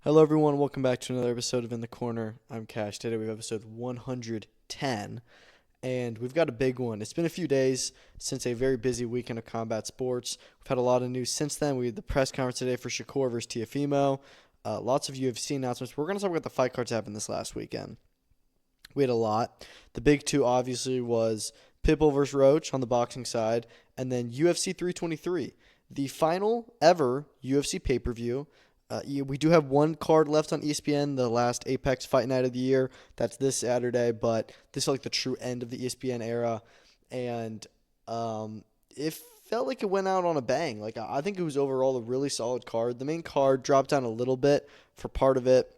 Hello, everyone. Welcome back to another episode of In the Corner. I'm Cash. Today we have episode 110, and we've got a big one. It's been a few days since a very busy weekend of combat sports. We've had a lot of news since then. We had the press conference today for Shakur versus Teofimo. Lots of UFC announcements. We're going to talk about the fight cards that happened this last weekend. We had a lot. The big two, obviously, was Pitbull versus Roach on the boxing side, and then UFC 323, the final ever UFC pay-per-view. We do have one card left on ESPN, the last Apex Fight Night of the year. That's this Saturday, but this is like the true end of the ESPN era. And it felt like it went out on a bang. Like, I think it was overall a really solid card. The main card dropped down a little bit for part of it,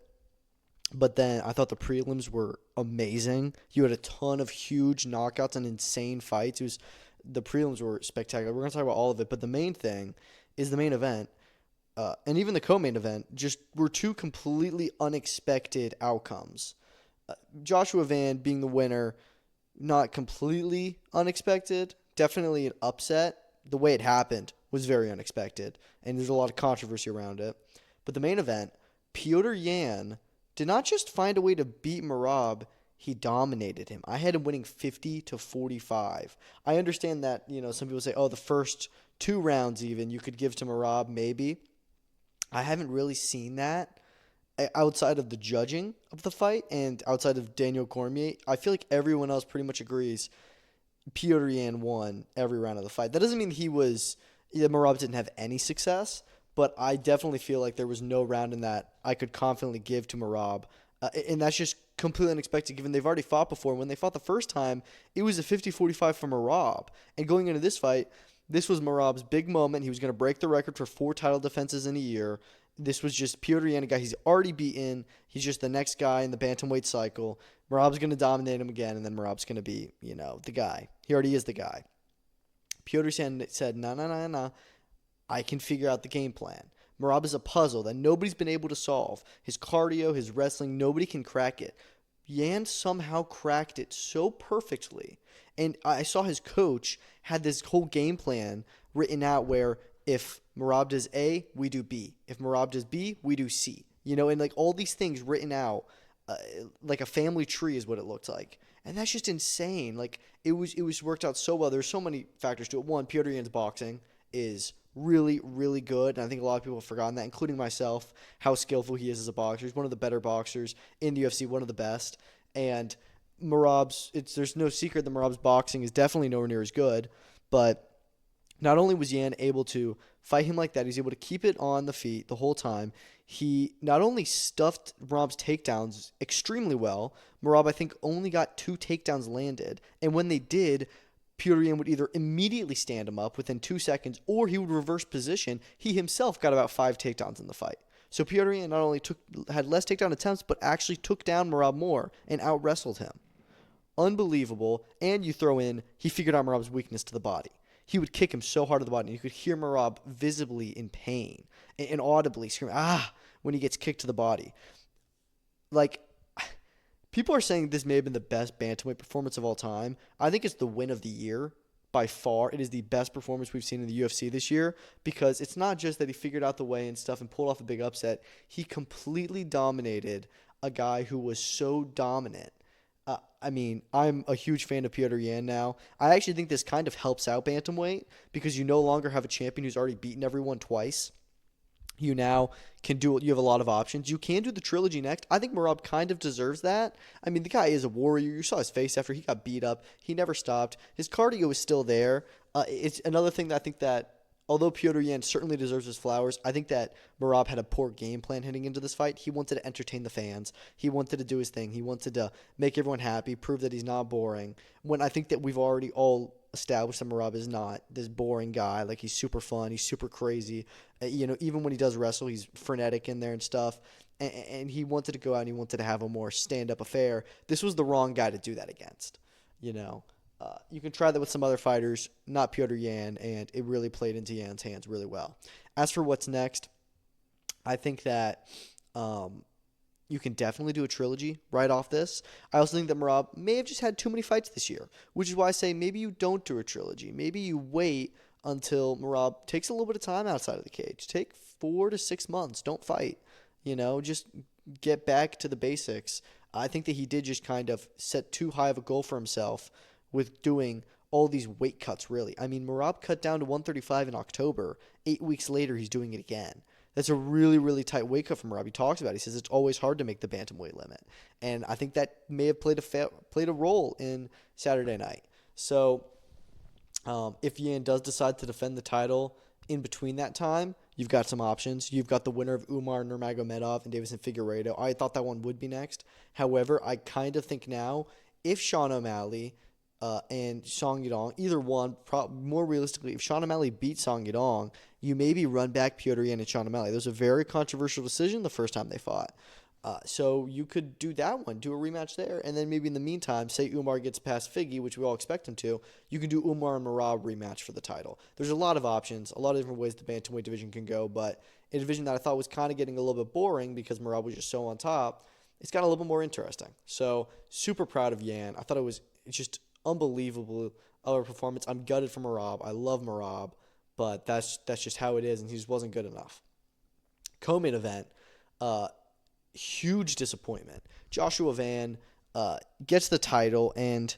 but then I thought the prelims were amazing. You had a ton of huge knockouts and insane fights. The prelims were spectacular. We're going to talk about all of it, but the main thing is the main event. And even the co-main event just were two completely unexpected outcomes. Joshua Van being the winner, not completely unexpected, definitely an upset. The way it happened was very unexpected, and there's a lot of controversy around it. But the main event, Petr Yan did not just find a way to beat Merab, he dominated him. I had him winning 50-45. I understand that, some people say, oh, the first two rounds even you could give to Merab maybe. I haven't really seen that outside of the judging of the fight and outside of Daniel Cormier. I feel like everyone else pretty much agrees Petr Yan won every round of the fight. That doesn't mean Merab didn't have any success, but I definitely feel like there was no round in that I could confidently give to Merab. And that's just completely unexpected given they've already fought before. When they fought the first time, it was a 50-45 for Merab. And going into this fight, this was Merab's big moment. He was going to break the record for 4 title defenses in a year. This was just Petr Yan, a guy he's already beaten. He's just the next guy in the bantamweight cycle. Merab's going to dominate him again, and then Merab's going to be, the guy. He already is the guy. Petr Yan said, no. I can figure out the game plan. Merab is a puzzle that nobody's been able to solve. His cardio, his wrestling, nobody can crack it. Yan somehow cracked it so perfectly. And I saw his coach had this whole game plan written out where if Merab does A, we do B. If Merab does B, we do C. And like all these things written out like a family tree is what it looked like. And that's just insane. Like it was worked out so well. There's so many factors to it. One, Petr Yan's boxing is really, really good. And I think a lot of people have forgotten that, including myself, how skillful he is as a boxer. He's one of the better boxers in the UFC, one of the best. And there's no secret that Merab's boxing is definitely nowhere near as good, but not only was Yan able to fight him like that, he's able to keep it on the feet the whole time. He not only stuffed Merab's takedowns extremely well, Merab I think only got 2 takedowns landed, and when they did, Petr Yan would either immediately stand him up within 2 seconds, or he would reverse position. He himself got about 5 takedowns in the fight. So Petr Yan not only had less takedown attempts, but actually took down Merab more and out-wrestled him. Unbelievable. And you throw in, he figured out Merab's weakness to the body. He would kick him so hard to the body, and you could hear Merab visibly in pain and audibly screaming, when he gets kicked to the body. Like, people are saying this may have been the best bantamweight performance of all time. I think it's the win of the year. By far, it is the best performance we've seen in the UFC this year because it's not just that he figured out the way and stuff and pulled off a big upset. He completely dominated a guy who was so dominant. I'm a huge fan of Petr Yan now. I actually think this kind of helps out bantamweight because you no longer have a champion who's already beaten everyone twice. You now you have a lot of options. You can do the trilogy next. I think Merab kind of deserves that. I mean, the guy is a warrior. You saw his face after he got beat up. He never stopped. His cardio is still there. It's another thing that I think that although Petr Yan certainly deserves his flowers, I think that Merab had a poor game plan heading into this fight. He wanted to entertain the fans. He wanted to do his thing. He wanted to make everyone happy, prove that he's not boring. When I think that we've already all established that Merab is not this boring guy. Like, he's super fun. He's super crazy. Even when he does wrestle, he's frenetic in there and stuff. And he wanted to go out and he wanted to have a more stand-up affair. This was the wrong guy to do that against, You can try that with some other fighters, not Petr Yan, and it really played into Yan's hands really well. As for what's next, I think that you can definitely do a trilogy right off this. I also think that Merab may have just had too many fights this year, which is why I say maybe you don't do a trilogy. Maybe you wait until Merab takes a little bit of time outside of the cage. Take 4 to 6 months. Don't fight. just get back to the basics. I think that he did just kind of set too high of a goal for himself with doing all these weight cuts, really. I mean, Merab cut down to 135 in October. 8 weeks later, he's doing it again. That's a really, really tight weight cut from Merab. He talks about it. He says it's always hard to make the bantamweight limit. And I think that may have played a role in Saturday night. So if Yan does decide to defend the title in between that time, you've got some options. You've got the winner of Umar Nurmagomedov and Davison Figueiredo. I thought that one would be next. However, I kind of think now if Sean O'Malley and Song Yadong, either one, more realistically, if Sean O'Malley beats Song Yadong, you maybe run back Petr Yan and Sean O'Malley. There was a very controversial decision the first time they fought. So you could do that one, do a rematch there, and then maybe in the meantime, say Umar gets past Figgy, which we all expect him to, you can do Umar and Merab rematch for the title. There's a lot of options, a lot of different ways the bantamweight division can go, but a division that I thought was kind of getting a little bit boring because Merab was just so on top, it's got a little bit more interesting. So super proud of Yan. I thought it was just unbelievable of a performance. I'm gutted for Merab. I love Merab, but that's just how it is, and he just wasn't good enough. Co-main event, huge disappointment. Joshua Van gets the title, and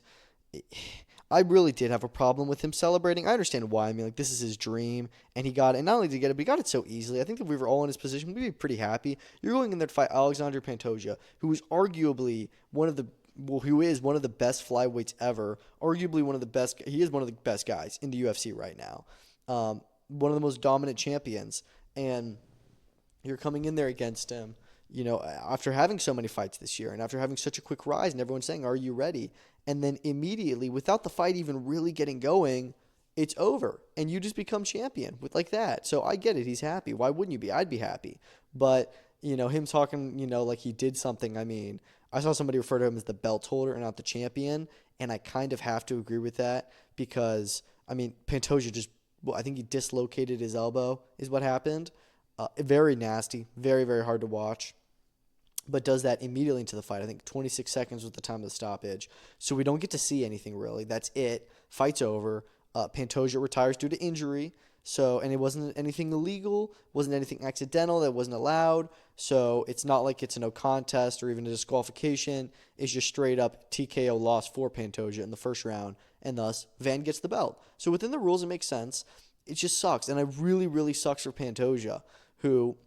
I really did have a problem with him celebrating. I understand why. I mean, this is his dream, and he got it. And not only did he get it, but he got it so easily. I think if we were all in his position, we'd be pretty happy. You're going in there to fight Alexandre Pantoja, who is arguably who is one of the best flyweights ever. Arguably one of the best. He is one of the best guys in the UFC right now. One of the most dominant champions, and you're coming in there against him. After having so many fights this year and after having such a quick rise and everyone's saying, are you ready? And then immediately, without the fight even really getting going, it's over. And you just become champion with like that. So I get it. He's happy. Why wouldn't you be? I'd be happy. But, him talking, like he did something. I mean, I saw somebody refer to him as the belt holder and not the champion. And I kind of have to agree with that because, Pantoja I think he dislocated his elbow is what happened. Very nasty, very, very hard to watch, but does that immediately into the fight. I think 26 seconds was the time of the stoppage. So we don't get to see anything really. That's it. Fight's over. Pantoja retires due to injury. And it wasn't anything illegal, wasn't anything accidental that wasn't allowed. So it's not like it's a no contest or even a disqualification. It's just straight up TKO loss for Pantoja in the first round, and thus Van gets the belt. So within the rules, it makes sense. It just sucks, and it really, really sucks for Pantoja, who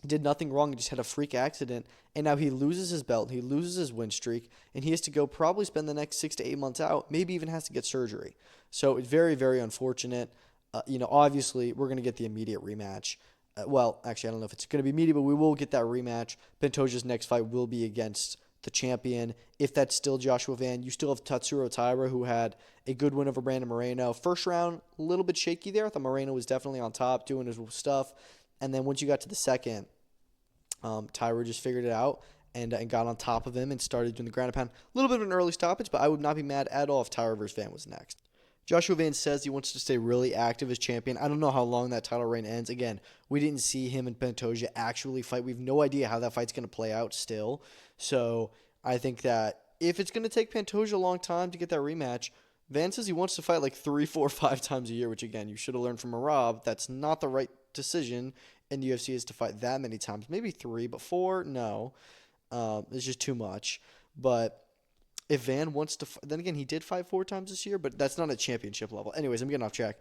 did nothing wrong and just had a freak accident, and now he loses his belt, he loses his win streak, and he has to go probably spend the next 6 to 8 months out, maybe even has to get surgery. So it's very, very unfortunate. Obviously, we're going to get the immediate rematch. Actually, I don't know if it's going to be immediate, but we will get that rematch. Pantoja's next fight will be against the champion. If that's still Joshua Van, you still have Tatsuro Taira, who had a good win over Brandon Moreno. First round, a little bit shaky there. I thought Moreno was definitely on top, doing his stuff. And then once you got to the second, Taira just figured it out and got on top of him and started doing the ground and pound. A little bit of an early stoppage, but I would not be mad at all if Taira versus Van was next. Joshua Van says he wants to stay really active as champion. I don't know how long that title reign ends. Again, we didn't see him and Pantoja actually fight. We have no idea how that fight's going to play out still. So I think that if it's going to take Pantoja a long time to get that rematch, Van says he wants to fight 3, 4, 5 times a year, which, again, you should have learned from Merab. That's not the right decision in the UFC is to fight that many times. Maybe 3, but 4, no. It's just too much. But if Van wants to then again, he did fight 4 times this year, but that's not at championship level. Anyways, I'm getting off track.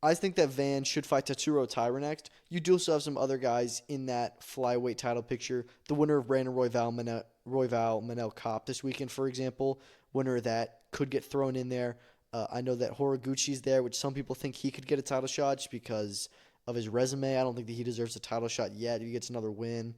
I think that Van should fight Tatsuro Taira next. You do also have some other guys in that flyweight title picture. The winner of Brandon Royval Manel Cop this weekend, for example. Winner of that could get thrown in there. I know that Horiguchi's there, which some people think he could get a title shot just because of his resume. I don't think that he deserves a title shot yet. If he gets another win,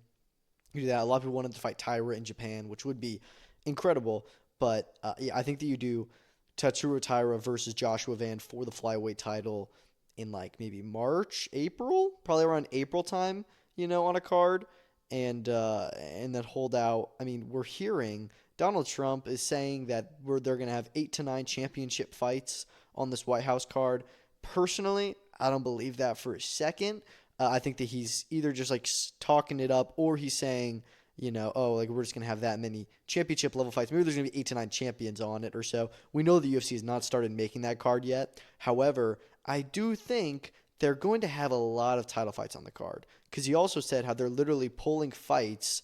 you do that. A lot of people wanted to fight Taira in Japan, which would be incredible. But I think that you do Tatsuro Taira versus Joshua Van for the flyweight title in maybe March, April, probably around April time, on a card, and then hold out. I mean, we're hearing Donald Trump is saying that they're going to have 8 to 9 championship fights on this White House card. Personally, I don't believe that for a second. I think that he's either just talking it up or he's saying, we're just going to have that many championship level fights. Maybe there's going to be 8 to 9 champions on it or so. We know the UFC has not started making that card yet. However, I do think they're going to have a lot of title fights on the card. Because he also said how they're literally pulling fights,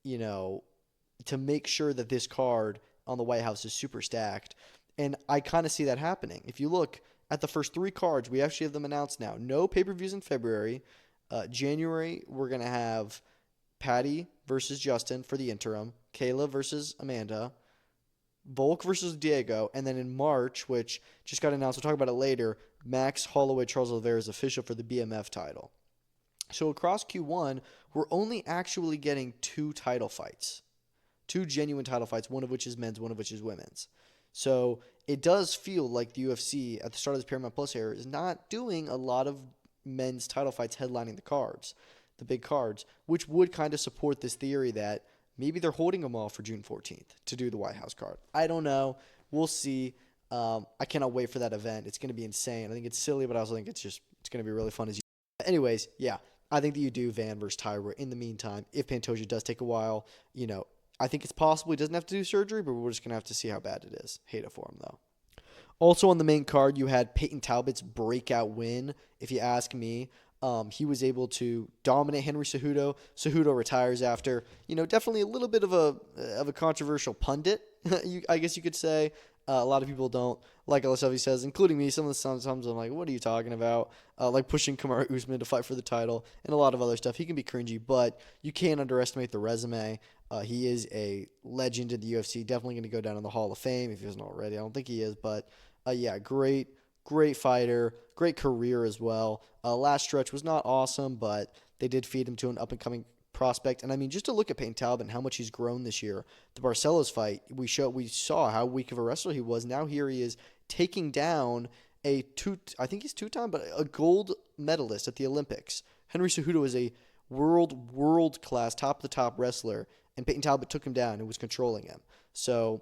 to make sure that this card on the White House is super stacked. And I kind of see that happening. If you look at the first 3 cards, we actually have them announced now. No pay-per-views in February. January, we're going to have Patty versus Justin for the interim. Kayla versus Amanda. Volk versus Diego. And then in March, which just got announced, we'll talk about it later, Max Holloway, Charles Oliveira is official for the BMF title. So across Q1, we're only actually getting 2 title fights. 2 genuine title fights, one of which is men's, one of which is women's. So it does feel like the UFC at the start of this Paramount Plus era is not doing a lot of men's title fights headlining the cards, the big cards, which would kind of support this theory that maybe they're holding them all for June 14th to do the White House card. I don't know. We'll see. I cannot wait for that event. It's going to be insane. I think it's silly, but I also think it's going to be really fun. Anyways, yeah, I think that you do Van versus Tyra. In the meantime, if Pantoja does take a while, I think it's possible he doesn't have to do surgery, but we're just going to have to see how bad it is. Hate it for him, though. Also on the main card, you had Peyton Talbot's breakout win, if you ask me. He was able to dominate Henry Cejudo. Cejudo retires after, definitely a little bit of a controversial pundit, I guess you could say. A lot of people don't like a lot of stuff he says, including me. Sometimes I'm like, what are you talking about? Like pushing Kamaru Usman to fight for the title and a lot of other stuff. He can be cringy, but you can't underestimate the resume. He is a legend in the UFC. Definitely going to go down in the Hall of Fame if he isn't already. I don't think he is, but yeah, great fighter, great career as well. Last stretch was not awesome, but they did feed him to an up-and-coming prospect. And I mean, just to look at Peyton Talbot and how much he's grown this year, the Barcelos fight, we saw how weak of a wrestler he was. Now here he is taking down I think he's 2-time, but a gold medalist at the Olympics. Henry Cejudo is a world class, top of the top wrestler, and Peyton Talbot took him down and was controlling him. So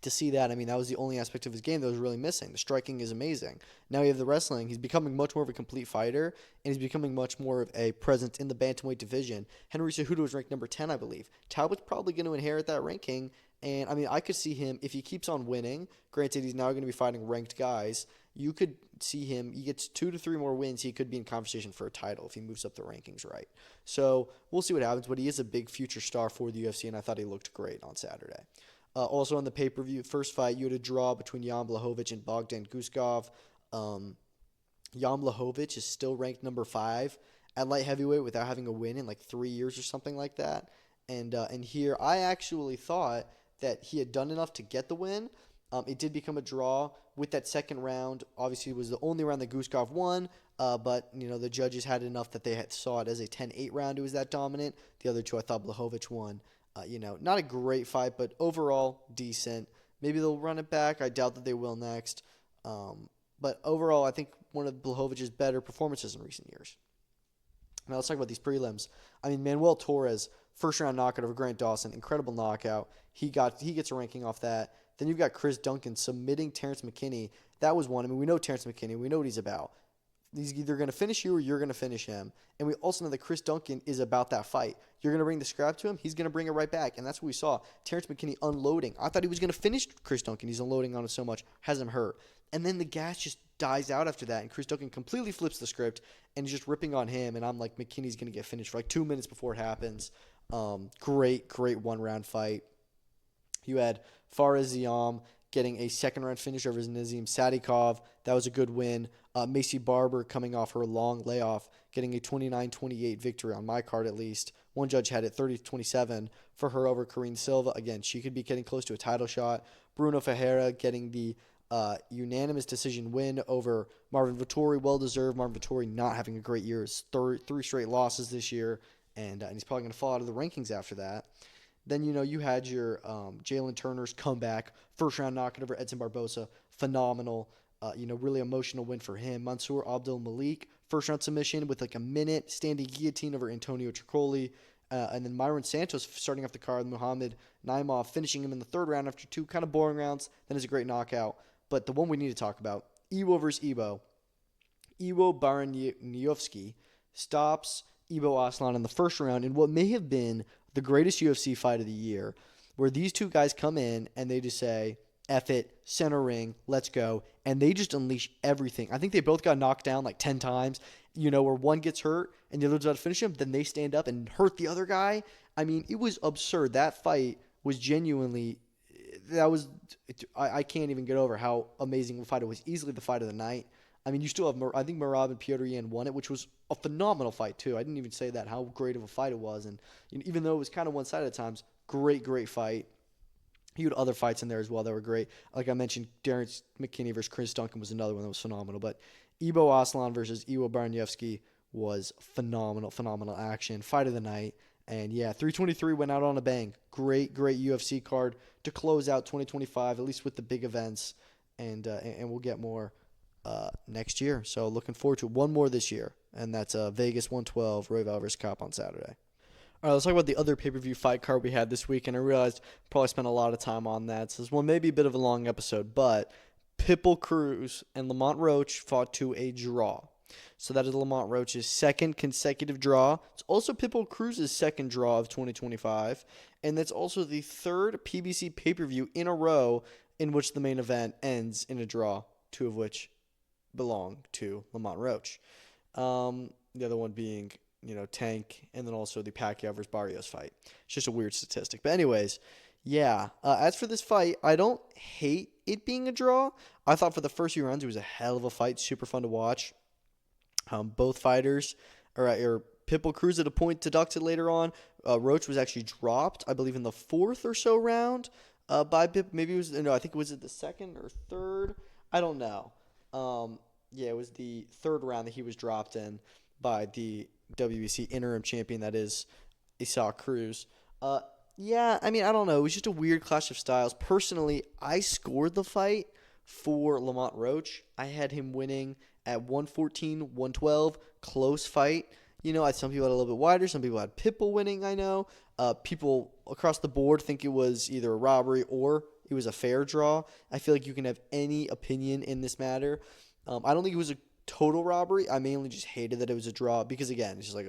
to see that, I mean, that was the only aspect of his game that was really missing. The striking is amazing. Now you have the wrestling. He's becoming much more of a complete fighter, and he's becoming much more of a presence in the bantamweight division. Henry Cejudo is ranked number 10, I believe. Talbot's probably going to inherit that ranking, and I mean, I could see him, if he keeps on winning, granted he's now going to be fighting ranked guys, you could see him, he gets 2 to 3 more wins, he could be in conversation for a title if he moves up the rankings right. So we'll see what happens, but he is a big future star for the UFC, and I thought he looked great on Saturday. Also on the pay-per-view, first fight, you had a draw between Jan Blachowicz and Bogdan Guskov. Jan Blachowicz is still ranked number 5 at light heavyweight without having a win in like 3 years or something like that. And here, I actually thought that he had done enough to get the win. It did become a draw with that second round. Obviously, it was the only round that Guskov won, but the judges had enough that they saw it as a 10-8 round. It was that dominant. The other two, I thought Blachowicz won. Not a great fight, but overall decent. Maybe they'll run it back. I doubt that they will next. But overall, I think one of Blachowicz's better performances in recent years. Now let's talk about these prelims. I mean, Manuel Torres, first round knockout over Grant Dawson, incredible knockout. He gets a ranking off that. Then you've got Chris Duncan submitting Terrence McKinney. That was one. I mean, we know Terrence McKinney. We know what he's about. He's either going to finish you or you're going to finish him. And we also know that Chris Duncan is about that fight. You're going to bring the scrap to him, he's going to bring it right back. And that's what we saw. Terrence McKinney unloading. I thought he was going to finish Chris Duncan. He's unloading on him so much. Has him hurt. And then the gas just dies out after that. And Chris Duncan completely flips the script and is just ripping on him. And I'm like, McKinney's going to get finished for like 2 minutes before it happens. Great one-round fight. You had Fares Ziam getting a second-round finish over Nazim Sadikov. That was a good win. Macy Barber coming off her long layoff, getting a 29-28 victory on my card at least. One judge had it 30-27 for her over Karine Silva. Again, she could be getting close to a title shot. Bruno Ferreira getting the unanimous decision win over Marvin Vettori. Well-deserved. Marvin Vettori not having a great year. His 3 straight losses this year, and he's probably going to fall out of the rankings after that. Then, you had your Jalen Turner's comeback, first-round knockout over Edson Barbosa. Phenomenal. Really emotional win for him. Mansour Abdul Malik, first-round submission with like a minute, standing guillotine over Antonio Tricoli. And then Myron Santos starting off the card, Muhammad Naimov finishing him in the third round after 2 kind of boring rounds. Then is a great knockout. But the one we need to talk about, Iwo versus Iwo. Iwo Baraniowski stops Ibo Aslan in the first round in what may have been the greatest UFC fight of the year, where these two guys come in and they just say, F it, center ring, let's go. and they just unleash everything. I think they both got knocked down like 10 times, where one gets hurt and the other's about to finish him, then they stand up and hurt the other guy. I mean, it was absurd. That fight was genuinely, I can't even get over how amazing the fight it was. Easily the fight of the night. I mean, you still have, I think Merab and Petr Yan won it, which was a phenomenal fight too. I didn't even say that, how great of a fight it was. And even though it was kind of one-sided at times, great fight. You had other fights in there as well that were great. Like I mentioned, Darren McKinney versus Chris Duncan was another one that was phenomenal. But Ibo Aslan versus Iwo Barniewski was phenomenal action. Fight of the night. And yeah, 323 went out on a bang. Great UFC card to close out 2025, at least with the big events. And we'll get more next year. So looking forward to one more this year. And that's Vegas 112, Royval versus Cop on Saturday. All right, let's talk about the other pay-per-view fight card we had this week. And I realized I probably spent a lot of time on that. So this one may be a bit of a long episode, but Pitbull Cruz and Lamont Roach fought to a draw. So that is Lamont Roach's second consecutive draw. It's also Pitbull Cruz's second draw of 2025. And that's also the third PBC pay-per-view in a row in which the main event ends in a draw, two of which belong to Lamont Roach. The other one being, Tank, and then also the Pacquiao versus Barrios fight. It's just a weird statistic. But anyways, yeah. As for this fight, I don't hate it being a draw. I thought for the first few rounds it was a hell of a fight, super fun to watch. Both fighters, or Pitbull Cruz at a point deducted later on. Roach was actually dropped, I believe, in the fourth or so round by Pip. Maybe it was, no, I think it was the second or third. I don't know. Yeah, it was the third round that he was dropped in by the WBC interim champion, that is Isaac Cruz. Yeah, I mean, I don't know. It was just a weird clash of styles. Personally, I scored the fight for Lamont Roach. I had him winning at 114, 112. Close fight. Some people had a little bit wider. Some people had Pitbull winning, I know. People across the board think it was either a robbery or it was a fair draw. I feel like you can have any opinion in this matter. I don't think it was a total robbery. I mainly just hated that it was a draw because, again, it's just like,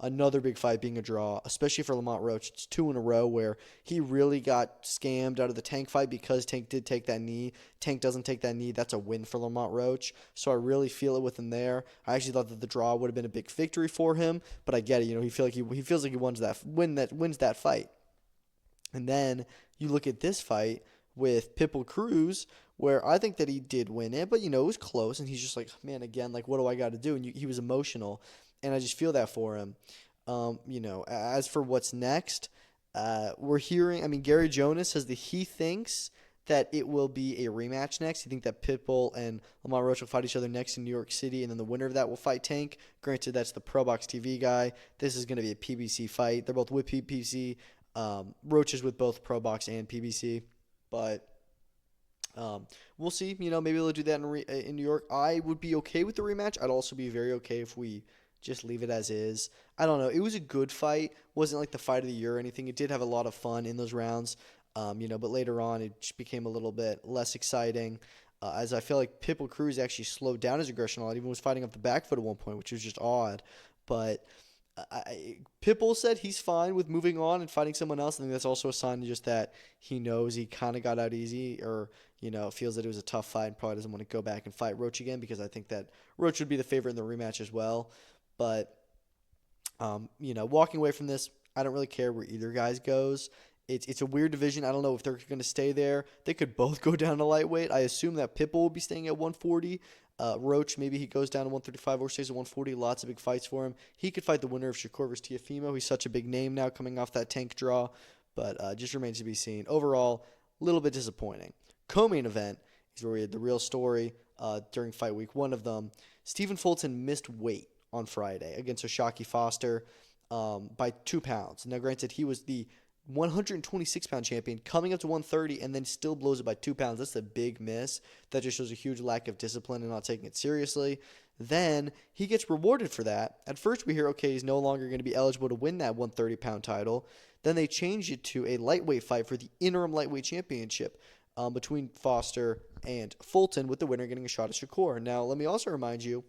another big fight being a draw, especially for Lamont Roach. It's two in a row where he really got scammed out of the Tank fight because Tank did take that knee. Tank doesn't take that knee. That's a win for Lamont Roach. So I really feel it with him there. I actually thought that the draw would have been a big victory for him, but I get it. He feels like he wins that fight. And then you look at this fight with Pitbull Cruz, where I think that he did win it, but, it was close, and he's just like, man, again, like, what do I got to do? And he was emotional, and I just feel that for him. As for what's next, we're hearing, Gary Jonas says that he thinks that it will be a rematch next. He thinks that Pitbull and Lamont Roach will fight each other next in New York City, and then the winner of that will fight Tank. Granted, that's the Pro Box TV guy. This is going to be a PBC fight. They're both with PBC. Roach is with both Pro Box and PBC, but we'll see. Maybe they'll do that in New York. I would be okay with the rematch. I'd also be very okay if we just leave it as is. I don't know. It was a good fight. Wasn't like the fight of the year or anything. It did have a lot of fun in those rounds. But later on it just became a little bit less exciting. As I feel like Pitbull Cruz actually slowed down his aggression a lot. Even was fighting off the back foot at one point, which was just odd. But Pitbull said he's fine with moving on and fighting someone else. I think that's also a sign just that he knows he kind of got out easy, or feels that it was a tough fight and probably doesn't want to go back and fight Roach again, because I think that Roach would be the favorite in the rematch as well. But walking away from this, I don't really care where either guys goes. It's a weird division. I don't know if they're going to stay there. They could both go down to lightweight. I assume that Pitbull will be staying at 140. Roach, maybe he goes down to 135 or stays at 140. Lots of big fights for him. He could fight the winner of Shakur versus Teofimo. He's such a big name now coming off that Tank draw, but just remains to be seen. Overall, a little bit disappointing. Co-main event is where we had the real story during fight week one of them. Stephen Fulton missed weight on Friday against Oshaki Foster by 2 pounds. Now, granted, he was the 126-pound champion coming up to 130 and then still blows it by 2 pounds. That's a big miss. That just shows a huge lack of discipline and not taking it seriously. Then he gets rewarded for that. At first we hear, okay, he's no longer going to be eligible to win that 130-pound title. Then they change it to a lightweight fight for the interim lightweight championship between Foster and Fulton, with the winner getting a shot at Shakur. Now, let me also remind you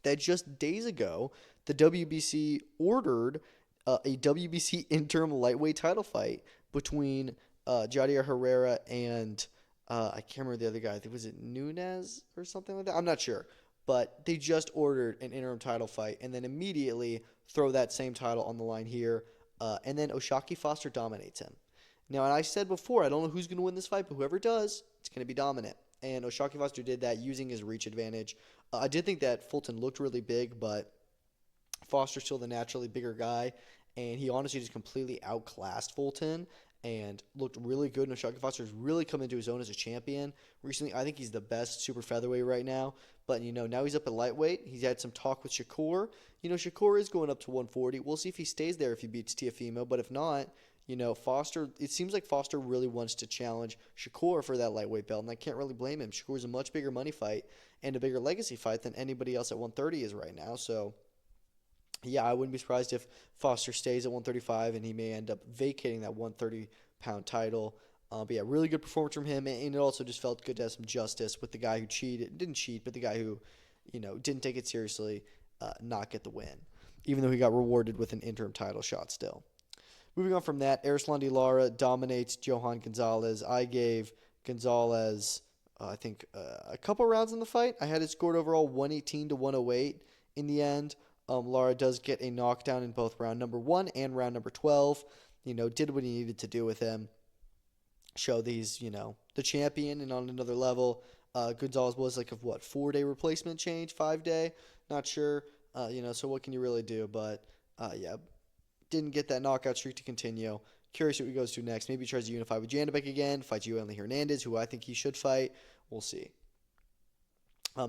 that just days ago, the WBC ordered a WBC interim lightweight title fight between Jadier Herrera and I can't remember the other guy. I think was it Nunes or something like that. I'm not sure, but they just ordered an interim title fight and then immediately throw that same title on the line here. And then Oshaki Foster dominates him. Now, and I said before, I don't know who's going to win this fight, but whoever does, it's going to be dominant. And Oshaki Foster did that using his reach advantage. I did think that Fulton looked really big, but Foster's still the naturally bigger guy, and he honestly just completely outclassed Fulton and looked really good. And Oshaki Foster's really come into his own as a champion recently. I think he's the best super featherweight right now. But, now he's up at lightweight. He's had some talk with Shakur. Shakur is going up to 140. We'll see if he stays there if he beats Teofimo. But if not, Foster, it seems like Foster really wants to challenge Shakur for that lightweight belt, and I can't really blame him. Shakur's a much bigger money fight and a bigger legacy fight than anybody else at 130 is right now. So, yeah, I wouldn't be surprised if Foster stays at 135 and he may end up vacating that 130-pound title. But, yeah, really good performance from him, and it also just felt good to have some justice with the guy who didn't cheat, but the guy who, didn't take it seriously, not get the win, even though he got rewarded with an interim title shot still. Moving on from that, Erislandy Lara dominates Johan Gonzalez. I gave Gonzalez, a couple rounds in the fight. I had it scored overall 118 to 108 in the end. Lara does get a knockdown in both round number 1 and round number 12. Did what he needed to do with him. Show that he's, the champion and on another level. Gonzalez was like a 4-day replacement change, 5-day? Not sure. So what can you really do? But, yeah. Didn't get that knockout streak to continue. Curious what he goes to next. Maybe he tries to unify with Janibek again, fights Yoeli Hernandez, who I think he should fight. We'll see.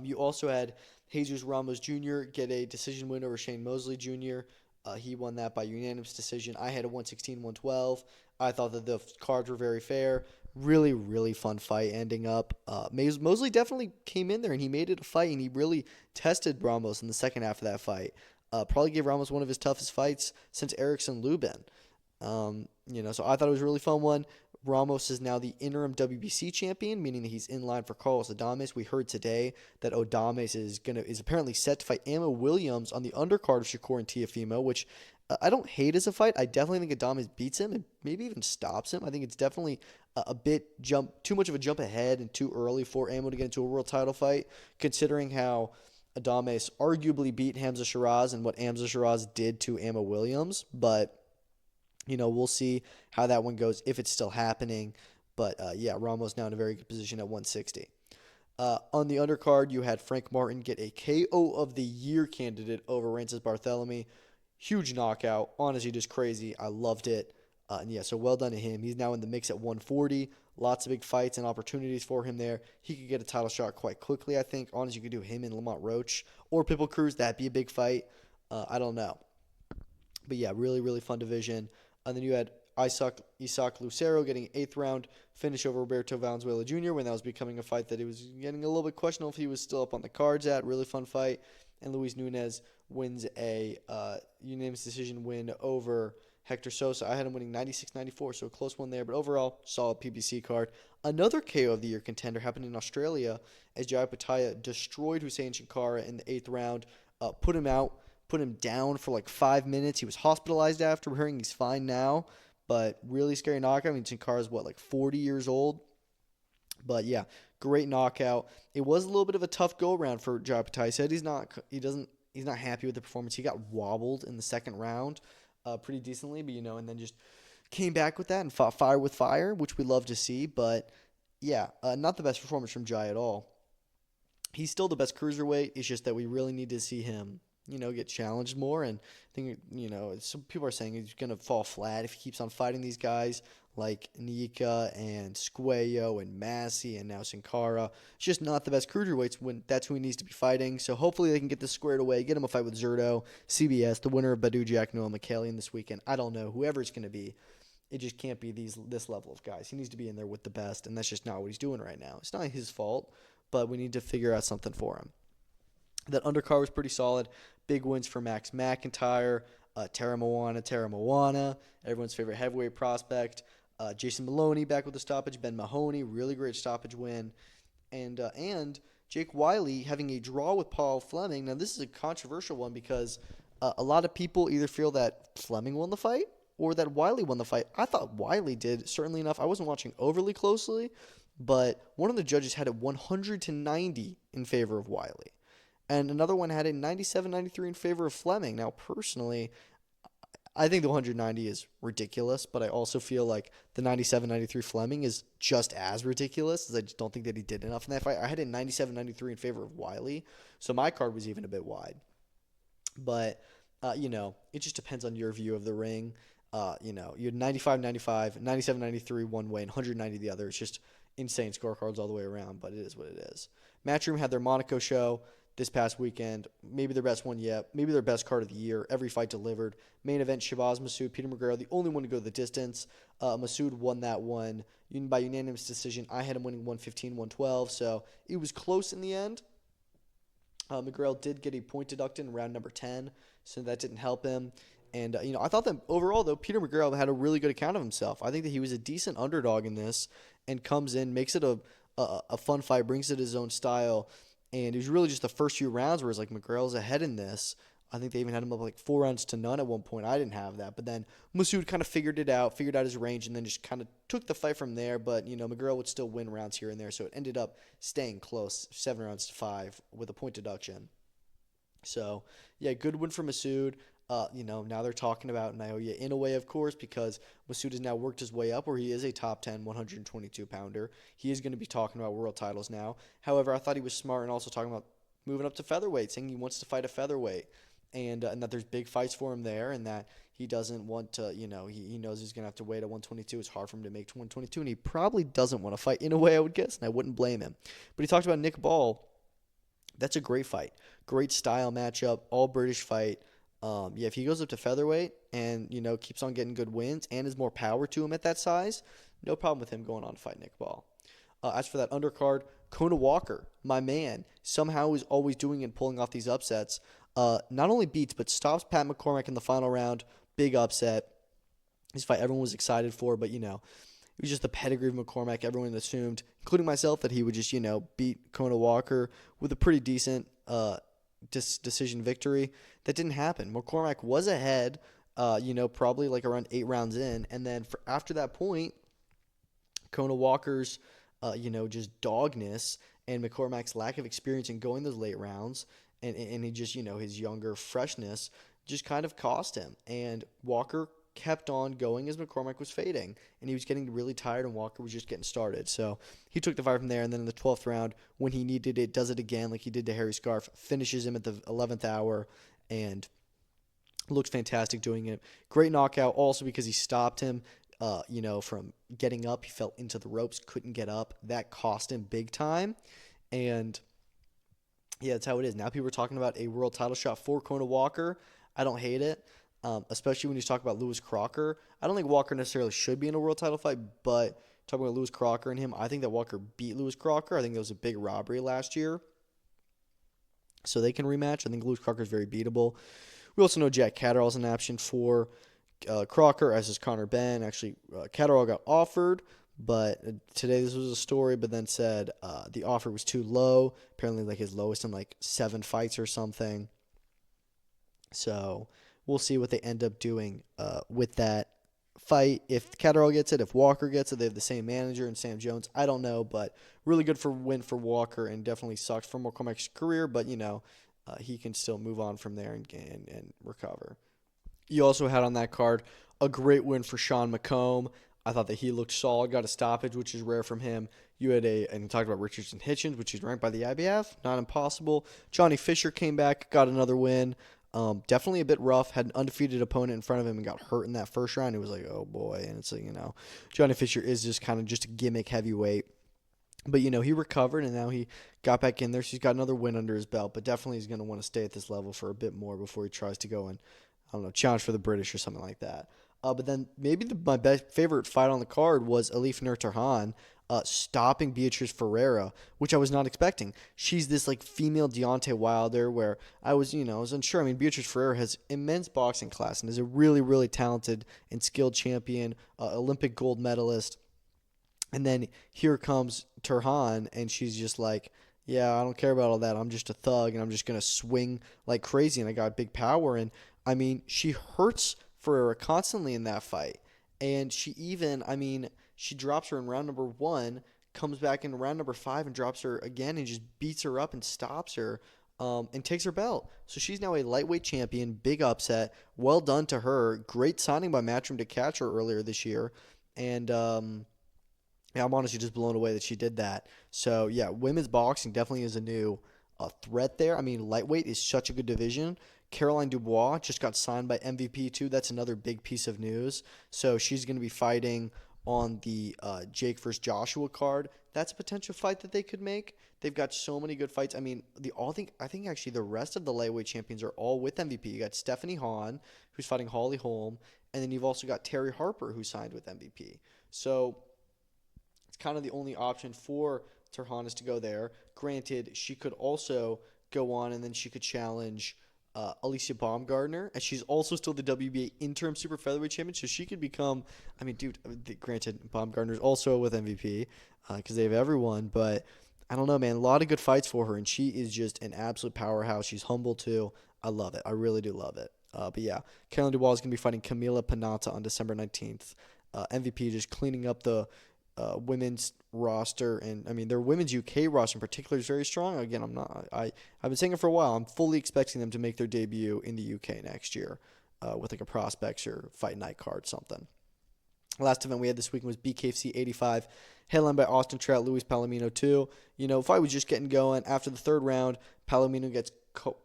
You also had Jesus Ramos Jr. get a decision win over Shane Mosley Jr. He won that by unanimous decision. I had a 116-112. I thought that the cards were very fair. Really, really fun fight ending up. Mosley definitely came in there and he made it a fight, and he really tested Ramos in the second half of that fight. Probably gave Ramos one of his toughest fights since Erickson Lubin. So I thought it was a really fun one. Ramos is now the interim WBC champion, meaning that he's in line for Carlos Adames. We heard today that Adames is apparently set to fight Amma Williams on the undercard of Shakur and Teofimo, which I don't hate as a fight. I definitely think Adames beats him and maybe even stops him. I think it's definitely a bit too much of a jump ahead and too early for Amma to get into a world title fight, considering how Adames arguably beat Hamza Shiraz and what Hamza Shiraz did to Amma Williams. But, we'll see how that one goes if it's still happening. But, Ramos now in a very good position at 160. On the undercard, you had Frank Martin get a KO of the Year candidate over Rances Barthelemy. Huge knockout. Honestly, just crazy. I loved it. So well done to him. He's now in the mix at 140. Lots of big fights and opportunities for him there. He could get a title shot quite quickly, I think. Honestly, you could do him and Lamont Roach or Pitbull Cruz. That'd be a big fight. I don't know. But, yeah, really, really fun division. And then you had Isaac Lucero getting an 8th round finish over Roberto Valenzuela Jr. when that was becoming a fight that it was getting a little bit questionable if he was still up on the cards at. Really fun fight. And Luis Nunes wins a unanimous decision win over Hector Sosa. I had him winning 96-94, so a close one there. But overall, solid PBC card. Another KO of the Year contender happened in Australia as Opetaia destroyed Huseyin Cinkara in the 8th round, put him out, put him down for like 5 minutes. He was hospitalized after. We're hearing he's fine now, but really scary knockout. I mean, Cinkara's 40 years old? But yeah, great knockout. It was a little bit of a tough go-around for Opetaia. He said he's not happy with the performance. He got wobbled in the second round pretty decently, but and then just came back with that and fought fire with fire, which we love to see. But yeah, not the best performance from Jai at all. He's still the best cruiserweight. It's just that we really need to see him, get challenged more. And I think, some people are saying he's going to fall flat if he keeps on fighting these guys like Nika and Squayo and Massey and now Cinkara. It's just not the best cruiserweights when that's who he needs to be fighting. So hopefully they can get this squared away, get him a fight with Zurdo, CBS, the winner of Badu Jack, Noah McKellian this weekend. I don't know. Whoever it's going to be, it just can't be this level of guys. He needs to be in there with the best, and that's just not what he's doing right now. It's not his fault, but we need to figure out something for him. That undercard was pretty solid. Big wins for Max McIntyre, Tara Moana, everyone's favorite heavyweight prospect. Jason Maloney back with the stoppage. Ben Mahoney, really great stoppage win. And Jake Wiley having a draw with Paul Fleming. Now, this is a controversial one because a lot of people either feel that Fleming won the fight or that Wiley won the fight. I thought Wiley did, certainly enough. I wasn't watching overly closely, but one of the judges had it 100-90 in favor of Wiley. And another one had a 97-93 in favor of Fleming. Now, personally, I think the 190 is ridiculous, but I also feel like the 97-93 Fleming is just as ridiculous, as I just don't think that he did enough in that fight. I had a 97-93 in favor of Wiley, so my card was even a bit wide. But, it just depends on your view of the ring. You had 95-95, 97-93 one way, and 190 the other. It's just insane scorecards all the way around, but it is what it is. Matchroom had their Monaco show this past weekend. Maybe their best one yet. Maybe their best card of the year. Every fight delivered. Main event, Shabaz Masoud, Peter McGrail, the only one to go the distance. Masoud won that one by unanimous decision. I had him winning 115-112, so it was close in the end. McGrail did get a point deducted in round number 10, so that didn't help him. And, I thought that overall, though, Peter McGrail had a really good account of himself. I think that he was a decent underdog in this and comes in, makes it a fun fight, brings it his own style. And it was really just the first few rounds where it's like McGrail's ahead in this. I think they even had him up like 4-0 at one point. I didn't have that. But then Masoud kind of figured out his range, and then just kind of took the fight from there. But, McGrail would still win rounds here and there. So it ended up staying close, 7-5 with a point deduction. So, yeah, good win for Masoud. Now they're talking about Naoya Inoue, of course, because Masoud has now worked his way up where he is a top 10 122-pounder. He is going to be talking about world titles now. However, I thought he was smart and also talking about moving up to featherweight, saying he wants to fight a featherweight, and that there's big fights for him there, and that he doesn't want to, he knows he's going to have to wait at 122. It's hard for him to make 122, and he probably doesn't want to fight Inoue, I would guess, and I wouldn't blame him. But he talked about Nick Ball. That's a great fight. Great style matchup, all British fight. If he goes up to featherweight and, keeps on getting good wins and has more power to him at that size, no problem with him going on to fight Nick Ball. As for that undercard, Kona Walker, my man, somehow is always doing and pulling off these upsets. Not only beats, but stops Pat McCormack in the final round. Big upset. This fight everyone was excited for, but, it was just the pedigree of McCormack. Everyone assumed, including myself, that he would just, beat Kona Walker with a pretty decent decision victory. That didn't happen. McCormack was ahead, probably like around 8 rounds in, and then after that point, Kona Walker's, just dogness and McCormack's lack of experience in going those late rounds, and he just, his younger freshness just kind of cost him. And Walker kept on going as McCormack was fading, and he was getting really tired, and Walker was just getting started. So he took the fight from there, and then in the 12th round, when he needed it, does it again like he did to Harry Scarf, finishes him at the 11th hour, and looks fantastic doing it. Great knockout also because he stopped him, from getting up. He fell into the ropes, couldn't get up. That cost him big time, and yeah, that's how it is. Now people are talking about a world title shot for Kona Walker. I don't hate it. Especially when you talk about Lewis Crocker. I don't think Walker necessarily should be in a world title fight, but talking about Lewis Crocker and him, I think that Walker beat Lewis Crocker. I think that was a big robbery last year. So they can rematch. I think Lewis Crocker is very beatable. We also know Jack Catterall's an option for Crocker, as is Connor Benn. Actually, Catterall got offered, but today this was a story, but then said the offer was too low. Apparently like his lowest in like 7 fights or something. So we'll see what they end up doing with that fight. If Catterall gets it, if Walker gets it, they have the same manager and Sam Jones. I don't know, but really good win for Walker, and definitely sucks for McCormack's career, but, he can still move on from there and recover. You also had on that card a great win for Sean McComb. I thought that he looked solid, got a stoppage, which is rare from him. You had and you talked about Richardson Hitchens, which is ranked by the IBF, not impossible. Johnny Fisher came back, got another win. Definitely a bit rough. Had an undefeated opponent in front of him and got hurt in that first round. It was like, oh boy. And it's like, Johnny Fisher is just kind of just a gimmick heavyweight. But, he recovered, and now he got back in there. So he's got another win under his belt. But definitely he's going to want to stay at this level for a bit more before he tries to go and, challenge for the British or something like that. But then maybe my favorite fight on the card was Elif Nur Tarhan stopping Beatriz Ferreira, which I was not expecting. She's this like female Deontay Wilder, where I was unsure. I mean, Beatriz Ferreira has immense boxing class and is a really, really talented and skilled champion, Olympic gold medalist. And then here comes Tarhan, and she's just like, yeah, I don't care about all that. I'm just a thug, and I'm just going to swing like crazy, and I got big power. And, I mean, she hurts Ferreira constantly in that fight. And she drops her in round number 1, comes back in round number 5 and drops her again and just beats her up and stops her, and takes her belt. So she's now a lightweight champion. Big upset. Well done to her. Great signing by Matchroom to catch her earlier this year. And yeah, I'm honestly just blown away that she did that. So yeah, women's boxing definitely is a new threat there. I mean, lightweight is such a good division. Caroline Dubois just got signed by MVP too. That's another big piece of news. So she's going to be fighting on the Jake versus Joshua card. That's a potential fight that they could make. They've got so many good fights. I mean, I think actually the rest of the lightweight champions are all with MVP. You got Stephanie Hahn, who's fighting Holly Holm, and then you've also got Terry Harper, who signed with MVP. So it's kind of the only option for Terhanas to go there. Granted, she could also go on and then she could challenge Alicia Baumgardner, and she's also still the WBA interim super featherweight champion, so she could become. I mean, dude. Granted, Baumgardner's also with MVP because they have everyone, but I don't know, man. A lot of good fights for her, and she is just an absolute powerhouse. She's humble too. I love it. I really do love it. But yeah, Caroline Dubois is gonna be fighting Camila Panata on December 19th. MVP just cleaning up the women's roster, and I mean their women's UK roster in particular is very strong. Again, I've been saying it for a while. I'm fully expecting them to make their debut in the UK next year with like a prospects or fight night card something. Last event we had this weekend was BKFC 85, headlined by Austin Trout, Luis Palomino 2. You know, fight was just getting going. After the third round, Palomino gets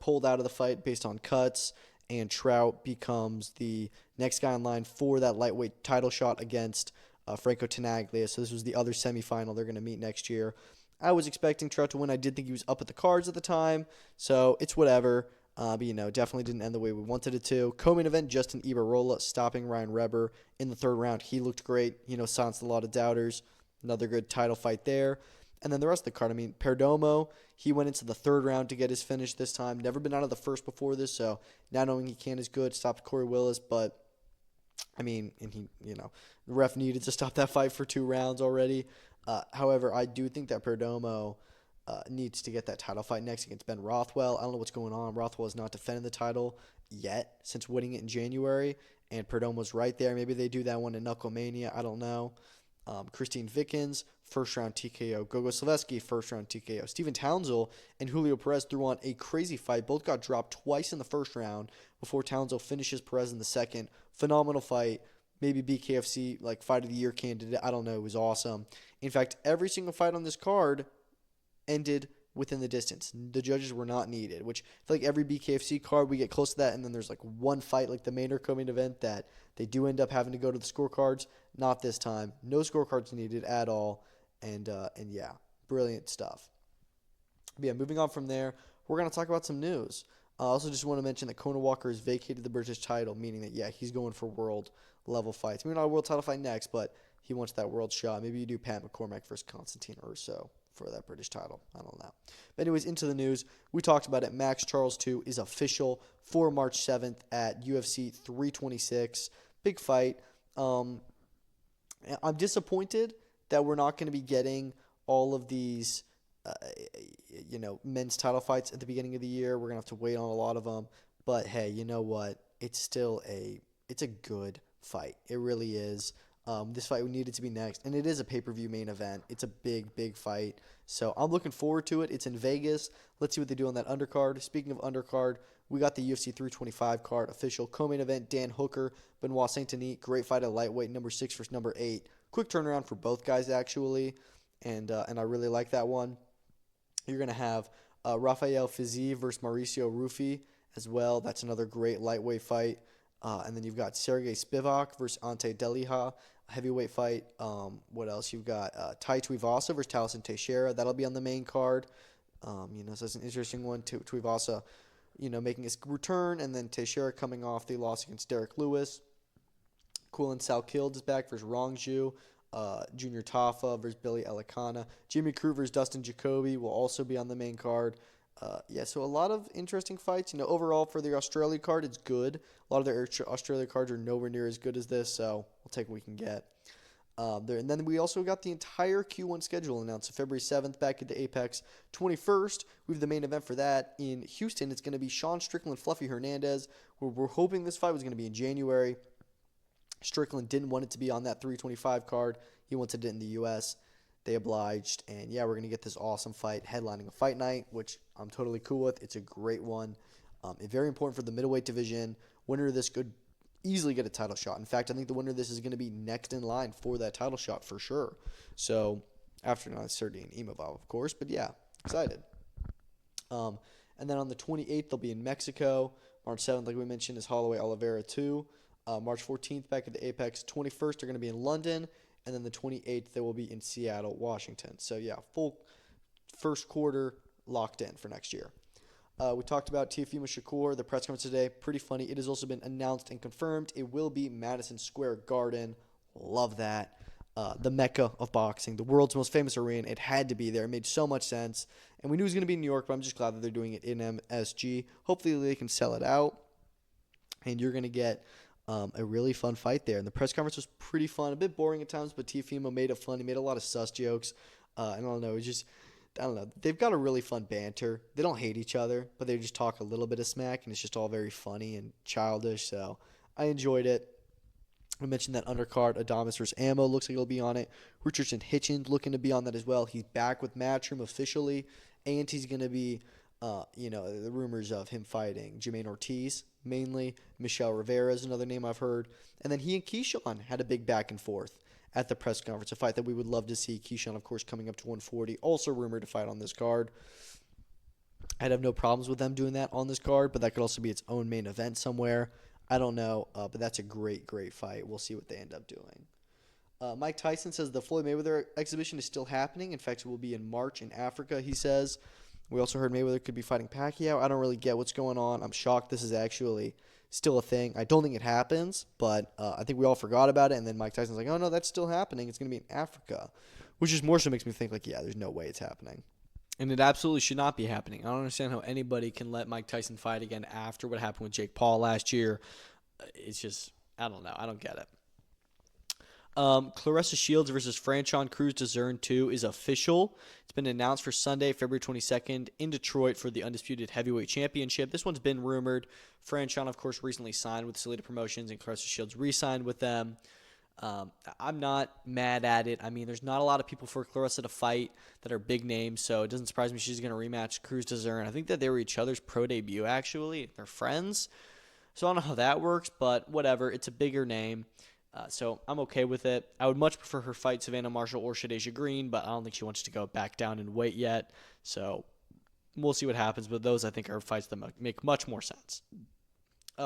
pulled out of the fight based on cuts, and Trout becomes the next guy in line for that lightweight title shot against Franco Tenaglia. So this was the other semifinal they're going to meet next year. I was expecting Trout to win. I did think he was up at the cards at the time, so it's whatever. But, you know, definitely didn't end the way we wanted it to. Co-main event, Justin Ibarola stopping Ryan Reber in the third round. He looked great, you know, silenced a lot of doubters. Another good title fight there. And then the rest of the card, I mean, Perdomo, he went into the third round to get his finish this time. Never been out of the first before this, so now knowing he can is good. Stopped Corey Willis, but I mean, and he, you know, the ref needed to stop that fight for 2 rounds already. However, I do think that Perdomo needs to get that title fight next against Ben Rothwell. I don't know what's going on. Rothwell has not defended the title yet since winning it in January, and Perdomo's right there. Maybe they do that one in Knucklemania. I don't know. Christine Vickens, first round TKO. Gogo Silveski, first round TKO. Steven Townsend and Julio Perez threw on a crazy fight. Both got dropped twice in the first round before Townsend finishes Perez in the second. Phenomenal fight. Maybe BKFC like fight of the year candidate. I don't know. It was awesome. In fact, every single fight on this card ended within the distance. The judges were not needed, which I feel like every BKFC card we get close to that, and then there's like one fight like the main or co-main event that they do end up having to go to the scorecards. Not this time. No scorecards needed at all. And yeah, brilliant stuff. But yeah, moving on from there, we're going to talk about some news. I also just want to mention that Conor Walker has vacated the British title, meaning that, yeah, he's going for world level fights. Maybe not a world title fight next, but he wants that world shot. Maybe you do Pat McCormack versus Constantine Urso for that British title. I don't know. But anyways, into the news. We talked about it. Max Charles 2 is official for March 7th at UFC 326. Big fight. I'm disappointed that we're not going to be getting all of these, men's title fights at the beginning of the year. We're going to have to wait on a lot of them. But, hey, you know what? It's a good fight. It really is. This fight needed to be next, and it is a pay-per-view main event. It's a big, big fight, so I'm looking forward to it. It's in Vegas. Let's see what they do on that undercard. Speaking of undercard, we got the UFC 325 card, official co-main event, Dan Hooker, Benoit Saint-Denis, great fight at lightweight, number 6 versus number 8. Quick turnaround for both guys, actually, and I really like that one. You're going to have Rafael Fiziev versus Mauricio Ruffi as well. That's another great lightweight fight. And then you've got Sergey Spivak versus Ante Delija, a heavyweight fight. What else? You've got Tai Tuivasa versus Taliesin Teixeira. That'll be on the main card. So it's an interesting one. Tuivasa, making his return, and then Teixeira coming off the loss against Derek Lewis. Quillen Salkild is back versus Rongju. Junior Tafa versus Billy Elikana. Jimmy Crute versus Dustin Jacoby will also be on the main card. So a lot of interesting fights. Overall for the Australia card, it's good. A lot of their Australia cards are nowhere near as good as this, so we'll take what we can get. And then we also got the entire Q1 schedule announced. So February 7th, back into Apex. 21st, we have the main event for that. In Houston, it's going to be Sean Strickland, Fluffy Hernandez. We're hoping this fight was going to be in January. Strickland didn't want it to be on that 325 card. He wanted it in the U.S. They obliged, and yeah, we're going to get this awesome fight headlining a fight night, which I'm totally cool with. It's a great one. Very important for the middleweight division. Winner of this could easily get a title shot. In fact, I think the winner of this is going to be next in line for that title shot for sure. So, after Nasruddin Imavov, of course, but yeah, excited. And then on the 28th, they'll be in Mexico. March 7th, like we mentioned, is Holloway Oliveira 2. March 14th, back at the Apex. 21st, they're going to be in London. And then the 28th, they will be in Seattle, Washington. So, yeah, full first quarter locked in for next year. We talked about Teofimo-Shakur, the press conference today. Pretty funny. It has also been announced and confirmed. It will be Madison Square Garden. Love that. The mecca of boxing, the world's most famous arena. It had to be there. It made so much sense. And we knew it was going to be in New York, but I'm just glad that they're doing it in MSG. Hopefully they can sell it out. And you're going to get a really fun fight there. And the press conference was pretty fun. A bit boring at times, but Teofimo made it fun. He made a lot of sus jokes. And I don't know. I don't know. They've got a really fun banter. They don't hate each other, but they just talk a little bit of smack, and it's just all very funny and childish. So I enjoyed it. I mentioned that undercard, Adames versus Ammo. Looks like he'll be on it. Richardson Hitchens looking to be on that as well. He's back with Matchroom officially, and he's going to be, the rumors of him fighting Jermaine Ortiz, mainly. Michelle Rivera is another name I've heard. And then he and Keyshawn had a big back and forth at the press conference, a fight that we would love to see. Keyshawn, of course, coming up to 140, also rumored to fight on this card. I'd have no problems with them doing that on this card, but that could also be its own main event somewhere. I don't know, but that's a great, great fight. We'll see what they end up doing. Mike Tyson says the Floyd Mayweather exhibition is still happening. In fact, it will be in March in Africa, he says. We also heard Mayweather could be fighting Pacquiao. I don't really get what's going on. I'm shocked this is actually still a thing. I don't think it happens, but I think we all forgot about it. And then Mike Tyson's like, oh, no, that's still happening. It's going to be in Africa, which just more so makes me think like, yeah, there's no way it's happening. And it absolutely should not be happening. I don't understand how anybody can let Mike Tyson fight again after what happened with Jake Paul last year. It's just, I don't know. I don't get it. Claressa Shields versus Franchon Cruz DAZN 2 is official. It's been announced for Sunday, February 22nd in Detroit for the Undisputed Heavyweight Championship. This one's been rumored. Franchon, of course, recently signed with Salida Promotions, and Claressa Shields re-signed with them. I'm not mad at it. I mean, there's not a lot of people for Claressa to fight that are big names, so it doesn't surprise me she's going to rematch Cruz DAZN. I think that they were each other's pro debut, actually. They're friends. So I don't know how that works, but whatever. It's a bigger name. So I'm okay with it. I would much prefer her fight Savannah Marshall or Shadeja Green, but I don't think she wants to go back down in weight yet. So we'll see what happens. But those, I think, are fights that make much more sense.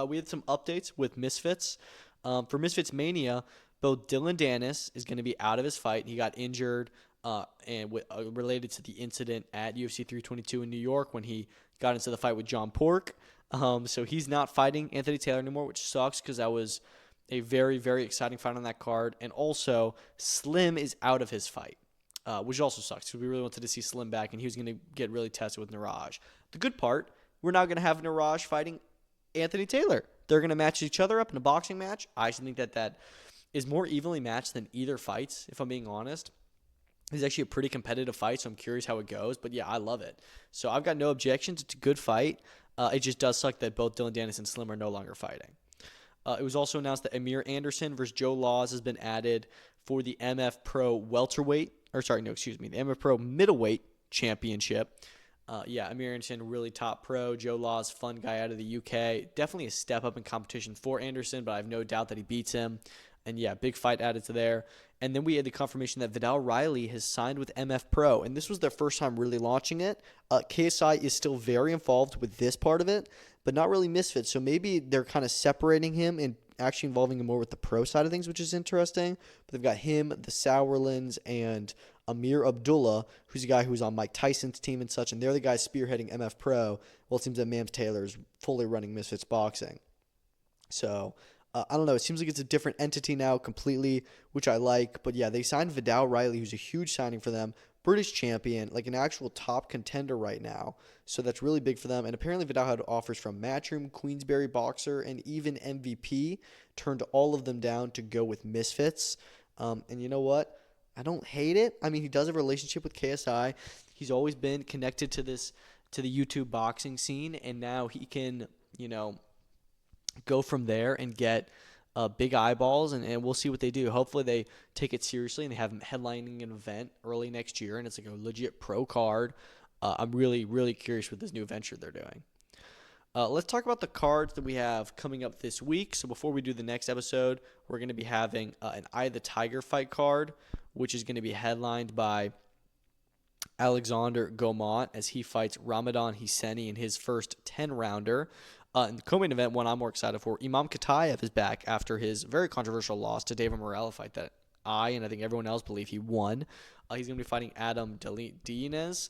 We had some updates with Misfits. For Misfits Mania, both Dylan Dennis is going to be out of his fight. He got injured and related to the incident at UFC 322 in New York when he got into the fight with John Pork. So he's not fighting Anthony Taylor anymore, which sucks because that was a very, very exciting fight on that card. And also, Slim is out of his fight, which also sucks because we really wanted to see Slim back, and he was going to get really tested with Niraj. The good part, we're now going to have Niraj fighting Anthony Taylor. They're going to match each other up in a boxing match. I actually think that is more evenly matched than either fights, if I'm being honest. It's actually a pretty competitive fight, so I'm curious how it goes. But, yeah, I love it. So I've got no objections. It's a good fight. It just does suck that both Dylan Dennis and Slim are no longer fighting. It was also announced that Amir Anderson versus Joe Laws has been added for the MF Pro the MF Pro Middleweight Championship. Amir Anderson, really top pro. Joe Laws, fun guy out of the UK. Definitely a step up in competition for Anderson, but I have no doubt that he beats him. And yeah, big fight added to there. And then we had the confirmation that Vidal Riley has signed with MF Pro, and this was their first time really launching it. KSI is still very involved with this part of it, but not really Misfits. So maybe they're kind of separating him and actually involving him more with the pro side of things, which is interesting. But they've got him, the Sauerlands, and Amir Abdullah, who's a guy who's on Mike Tyson's team and such, and they're the guys spearheading MF Pro. Well, it seems that Mams Taylor is fully running Misfits Boxing. So I don't know. It seems like it's a different entity now completely, which I like. But yeah, they signed Vidal Riley, who's a huge signing for them. British champion, like an actual top contender right now. So that's really big for them. And apparently Vidal had offers from Matchroom, Queensberry Boxer, and even MVP. Turned all of them down to go with Misfits. And you know what? I don't hate it. I mean, he does have a relationship with KSI. He's always been connected to the YouTube boxing scene. And now he can, go from there and get big eyeballs, and we'll see what they do. Hopefully they take it seriously and they have him headlining an event early next year, and it's like a legit pro card. I'm really, really curious with this new venture they're doing. Let's talk about the cards that we have coming up this week. So before we do the next episode, we're going to be having an Eye of the Tiger fight card, which is going to be headlined by Alexander Gomont as he fights Ramadan Hisseni in his first 10-rounder. In the co-main event, one I'm more excited for, Imam Katayev is back after his very controversial loss to David Morrell, a fight that I think everyone else believe he won. He's going to be fighting Adam Dienes.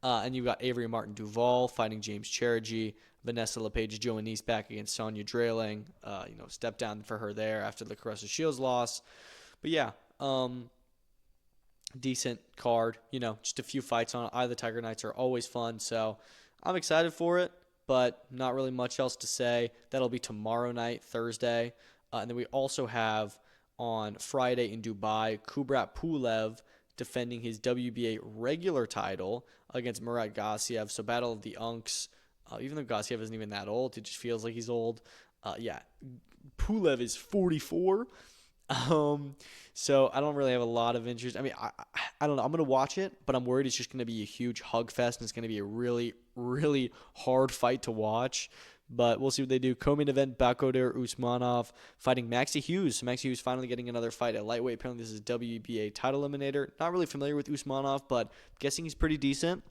And you've got Avery Martin Duval fighting James Cherigi. Vanessa LePage Joannice back against Sonya Draling. Step down for her there after the Caressa Shields loss. But yeah, decent card. Just a few fights on it. Eye of the Tiger Nights are always fun, so I'm excited for it, but not really much else to say. That'll be tomorrow night, Thursday. And then we also have on Friday in Dubai, Kubrat Pulev defending his WBA regular title against Murat Gassiev. So Battle of the Unks. Even though Gassiev isn't even that old, it just feels like he's old. Pulev is 44. So I don't really have a lot of interest. I mean, I don't know. I'm going to watch it, but I'm worried it's just going to be a huge hug fest, and it's going to be a really, really hard fight to watch. But we'll see what they do. Co-main event, Bakodir Usmanov fighting Maxie Hughes. Maxie Hughes finally getting another fight at lightweight. Apparently this is WBA title eliminator. Not really familiar with Usmanov, but guessing he's pretty decent.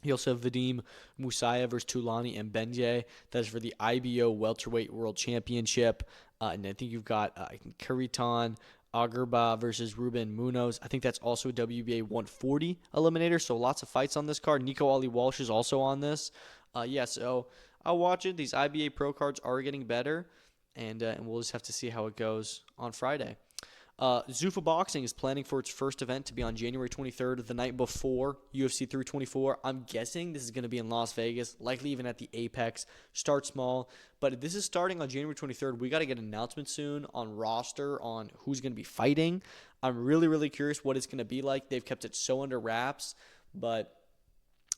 You also have Vadim Musayev versus Tulani Mbenje. That is for the IBO Welterweight World Championship. And I think you've got Karitan Agarba versus Ruben Munoz. I think that's also a WBA 140 eliminator. So lots of fights on this card. Nico Ali Walsh is also on this. So I'll watch it. These IBA Pro cards are getting better. And we'll just have to see how it goes on Friday. Zuffa Boxing is planning for its first event to be on January 23rd, the night before UFC 324. I'm guessing this is going to be in Las Vegas, likely even at the Apex. Start small, but this is starting on January 23rd. We got to get an announcement soon on roster on who's going to be fighting. I'm really, really curious what it's going to be like. They've kept it so under wraps, but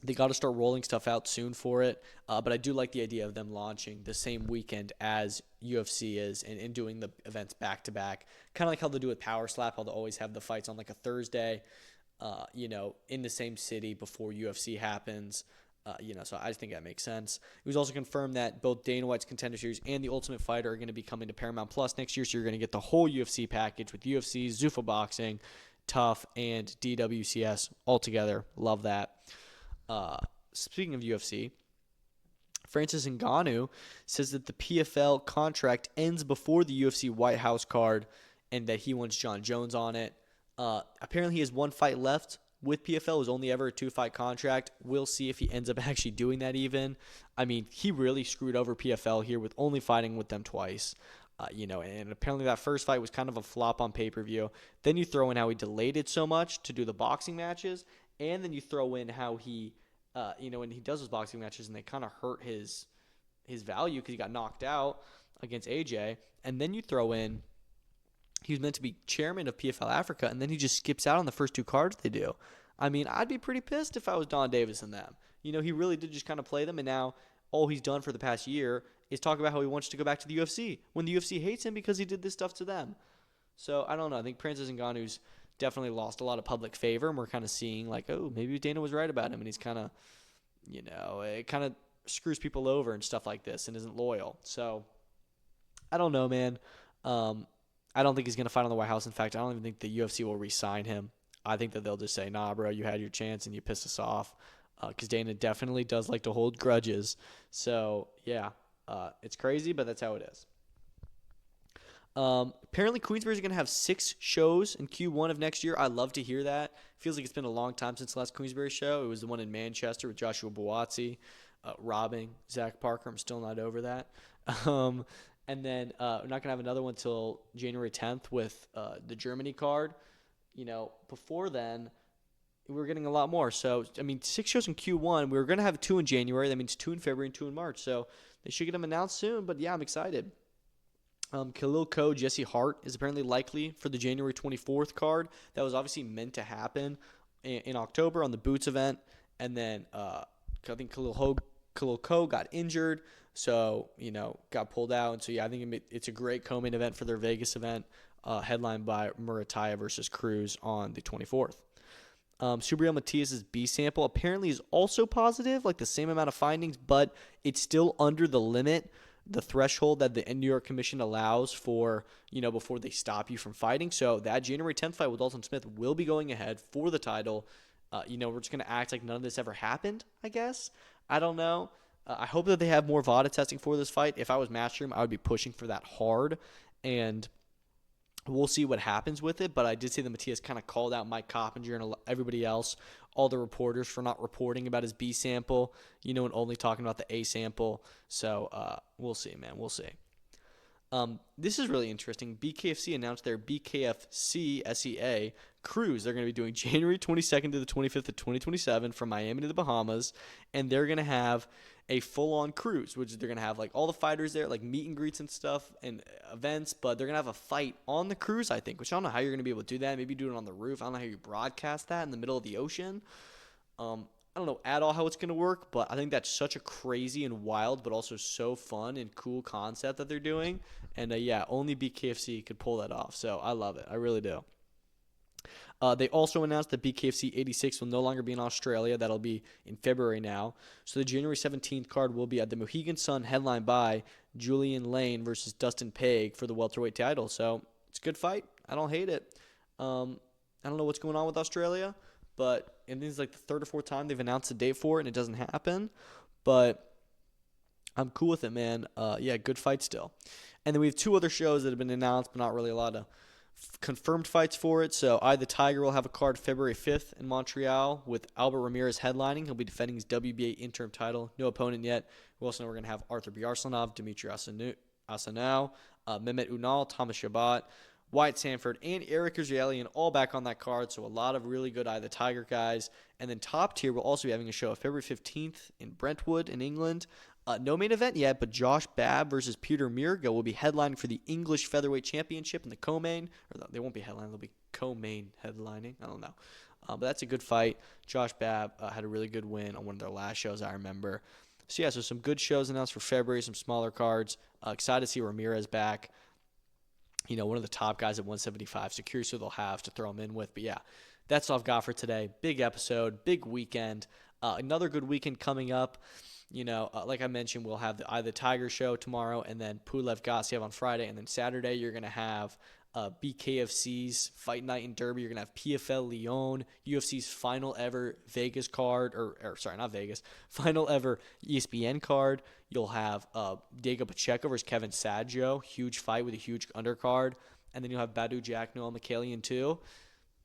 they got to start rolling stuff out soon for it. But I do like the idea of them launching the same weekend as UFC is and doing the events back-to-back. Kind of like how they do with Power Slap, how they always have the fights on like a Thursday, in the same city before UFC happens. So I just think that makes sense. It was also confirmed that both Dana White's Contender Series and The Ultimate Fighter are going to be coming to Paramount Plus next year, so you're going to get the whole UFC package with UFC, Zuffa Boxing, Tough, and DWCS all together. Love that. Speaking of UFC, Francis Ngannou says that the PFL contract ends before the UFC White House card and that he wants John Jones on it. Apparently he has one fight left with PFL. It was only ever a 2-fight contract. We'll see if he ends up actually doing that even. I mean, he really screwed over PFL here with only fighting with them twice. And apparently that first fight was kind of a flop on pay-per-view. Then you throw in how he delayed it so much to do the boxing matches, and then you throw in how he, when he does those boxing matches and they kind of hurt his value because he got knocked out against AJ. And then you throw in he was meant to be chairman of PFL Africa, and then he just skips out on the first 2 cards they do. I mean, I'd be pretty pissed if I was Don Davis and them. He really did just kind of play them, and now all he's done for the past year is talk about how he wants to go back to the UFC when the UFC hates him because he did this stuff to them. So, I don't know. I think Francis Ngannou's definitely lost a lot of public favor, and we're kind of seeing like, oh, maybe Dana was right about him, and he's kind of, it kind of screws people over and stuff like this and isn't loyal. So, I don't know, man. I don't think he's going to fight on the White House. In fact, I don't even think the UFC will re-sign him. I think that they'll just say, nah, bro, you had your chance and you pissed us off. Because Dana definitely does like to hold grudges. So, yeah, it's crazy, but that's how it is. Apparently, Queensberry's going to have 6 shows in Q1 of next year. I love to hear that. Feels like it's been a long time since the last Queensberry show. It was the one in Manchester with Joshua Buatsi, robbing Zach Parker. I'm still not over that. And then we're not going to have another one until January 10th with the Germany card. Before then, we're getting a lot more. So, 6 shows in Q1. We were going to have 2 in January. That means 2 in February and 2 in March. So, they should get them announced soon. But, yeah, I'm excited. Khalil Coe, Jesse Hart is apparently likely for the January 24th card. That was obviously meant to happen in October on the Boots event. And then I think Khalil Khalil Ko got injured, so, got pulled out. And so, yeah, I think it's a great co-main event for their Vegas event, headlined by Opetaia versus Cruz on the 24th. Subriel Matias' B sample apparently is also positive, like the same amount of findings, but it's still under the limit, the threshold that the New York Commission allows for, before they stop you from fighting. So that January 10th fight with Dalton Smith will be going ahead for the title. We're just going to act like none of this ever happened, I guess. I don't know. I hope that they have more VADA testing for this fight. If I was Matchroom, I would be pushing for that hard, and we'll see what happens with it. But I did see that Matias kind of called out Mike Coppinger and everybody else, all the reporters, for not reporting about his B sample, and only talking about the A sample. So we'll see, man. We'll see. This is really interesting. BKFC announced their BKFC SEA cruise. They're going to be doing January 22nd to the 25th of 2027 from Miami to the Bahamas, and they're going to have a full-on cruise, which they're going to have like all the fighters there, like meet and greets and stuff and events, but they're going to have a fight on the cruise, I think, which I don't know how you're going to be able to do that. Maybe do it on the roof. I don't know how you broadcast that in the middle of the ocean. I don't know at all how it's going to work, but I think that's such a crazy and wild but also so fun and cool concept that they're doing. And, only BKFC could pull that off. So I love it. I really do. They also announced that BKFC 86 will no longer be in Australia. That'll be in February now. So the January 17th card will be at the Mohegan Sun, headlined by Julian Lane versus Dustin Page for the welterweight title. So it's a good fight. I don't hate it. I don't know what's going on with Australia, but I think it's like the third or fourth time they've announced a date for it and it doesn't happen. But I'm cool with it, man. Good fight still. And then we have two other shows that have been announced, but not really a lot of confirmed fights for it. So the Tiger will have a card February 5th in Montreal with Albert Ramirez headlining. He'll be defending his WBA interim title. No opponent yet. We also know we're going to have Arthur Bjarsanov, Dimitri Asanau, Mehmet Unal, Thomas Shabbat, Wyatt Sanford, and Eric Israelian all back on that card. So a lot of really good the Tiger guys. And then top tier will also be having a show February 15th in Brentwood in England. No main event yet, but Josh Babb versus Peter Mirga will be headlining for the English Featherweight Championship in the co-main. Or they won't be headlining, they'll be co-main headlining. I don't know. But that's a good fight. Josh Babb had a really good win on one of their last shows, I remember. So some good shows announced for February, some smaller cards. Excited to see Ramirez back. One of the top guys at 175. So curious who they'll have to throw him in with. But that's all I've got for today. Big episode, big weekend. Another good weekend coming up. Like I mentioned, we'll have the Tiger show tomorrow, and then Pulev Gassiev on Friday, and then Saturday you're going to have BKFC's Fight Night and Derby. You're going to have PFL Lyon, UFC's final ever Vegas card, final ever ESPN card. You'll have Diego Pacheco versus Kevin Saggio, huge fight with a huge undercard, and then you'll have Badu Jack, Noah Mikhalian too.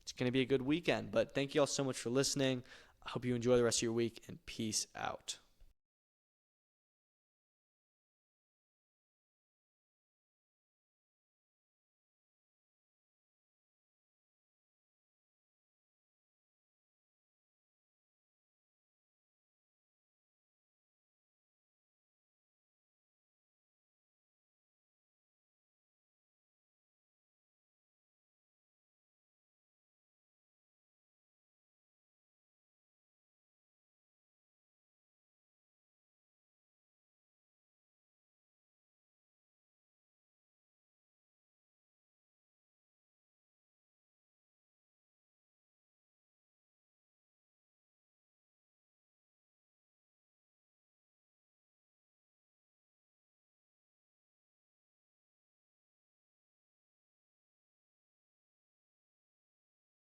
It's going to be a good weekend, but thank you all so much for listening. I hope you enjoy the rest of your week, and peace out.